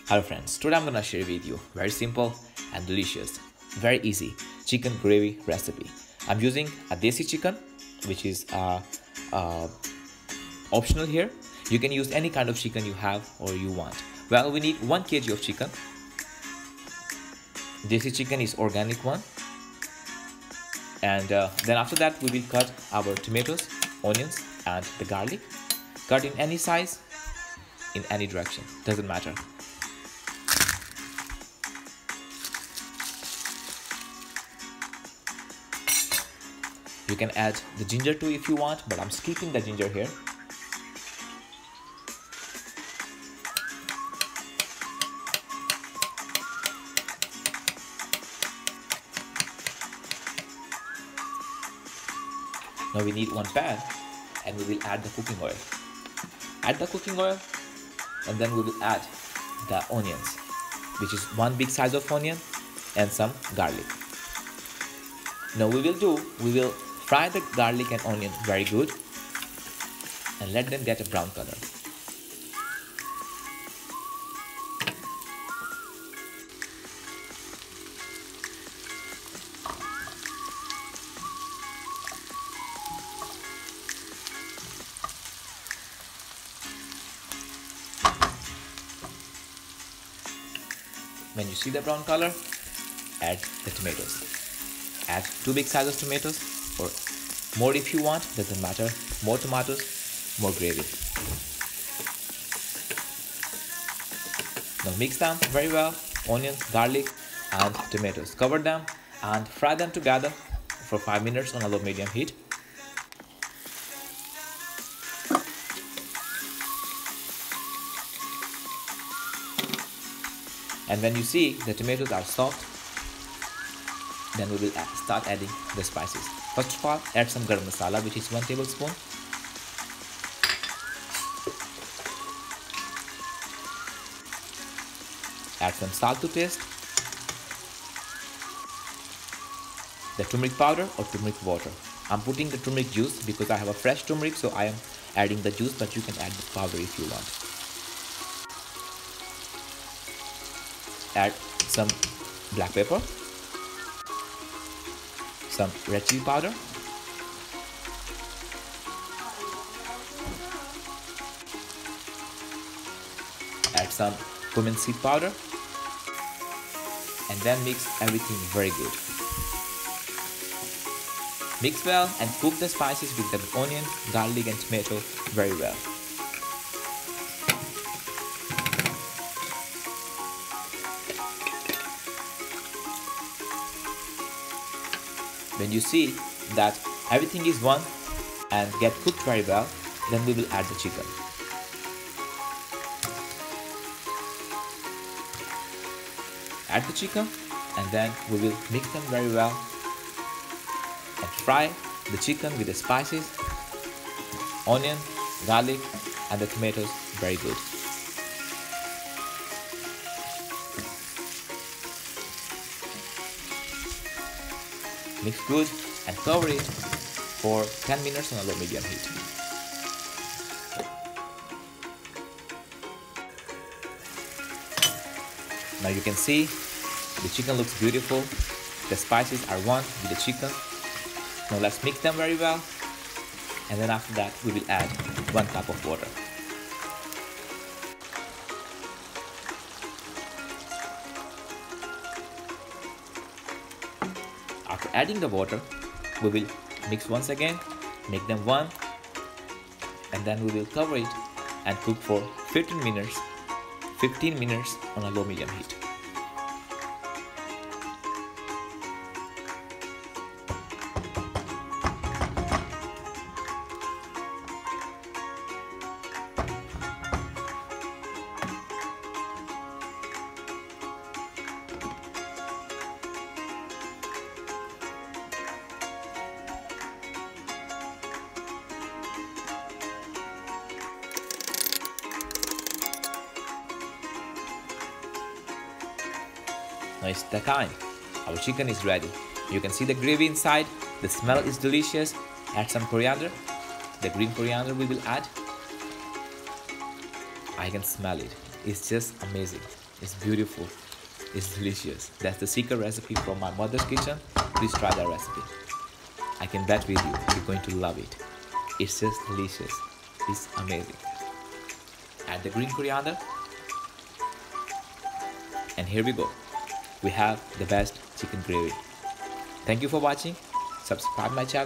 Hello friends, today I'm gonna share with you very simple and delicious, very easy chicken gravy recipe. I'm using a desi chicken, which is optional here. You can use any kind of chicken you have or you want. Well, we need 1 kg of chicken. Desi chicken is organic one. And then after that we will cut our tomatoes, onions and the garlic. Cut in any size, in any direction, doesn't matter. You can add the ginger too if you want, but I'm skipping the ginger here. Now we need 1 pan and we will add the cooking oil. Add the cooking oil and then we will add the onions, which is 1 big size of onion and some garlic. Now we will fry the garlic and onion very good and let them get a brown color. When you see the brown color, add the tomatoes. Add 2 big sizes of tomatoes or more if you want, doesn't matter. More tomatoes, more gravy. Now mix them very well, onions, garlic and tomatoes. Cover them and fry them together for 5 minutes on a low medium heat. And when you see the tomatoes are soft, then we will start adding the spices. First of all, add some garam masala, which is 1 tablespoon. Add some salt to taste. The turmeric powder or turmeric water. I'm putting the turmeric juice because I have a fresh turmeric, so I am adding the juice, but you can add the powder if you want. Add some black pepper, some red chili powder, add some cumin seed powder, and then mix everything very good. Mix well and cook the spices with the onion, garlic and tomato very well. When you see that everything is done and get cooked very well, then we will add the chicken. Add the chicken and then we will mix them very well and fry the chicken with the spices, onion, garlic and the tomatoes very good. Mix good and cover it for 10 minutes on a low medium heat. Now you can see the chicken looks beautiful. The spices are one with the chicken. Now let's mix them very well. And then after that we will add 1 cup of water. After adding the water, we will mix once again, make them one, and then we will cover it and cook for 15 minutes on a low medium heat. Now it's the time. Our chicken is ready. You can see the gravy inside. The smell is delicious. Add some coriander. The green coriander we will add. I can smell it. It's just amazing. It's beautiful. It's delicious. That's the secret recipe from my mother's kitchen. Please try that recipe. I can bet with you, you're going to love it. It's just delicious. It's amazing. Add the green coriander. And here we go. We have the best chicken gravy. Thank you for watching. Subscribe my channel.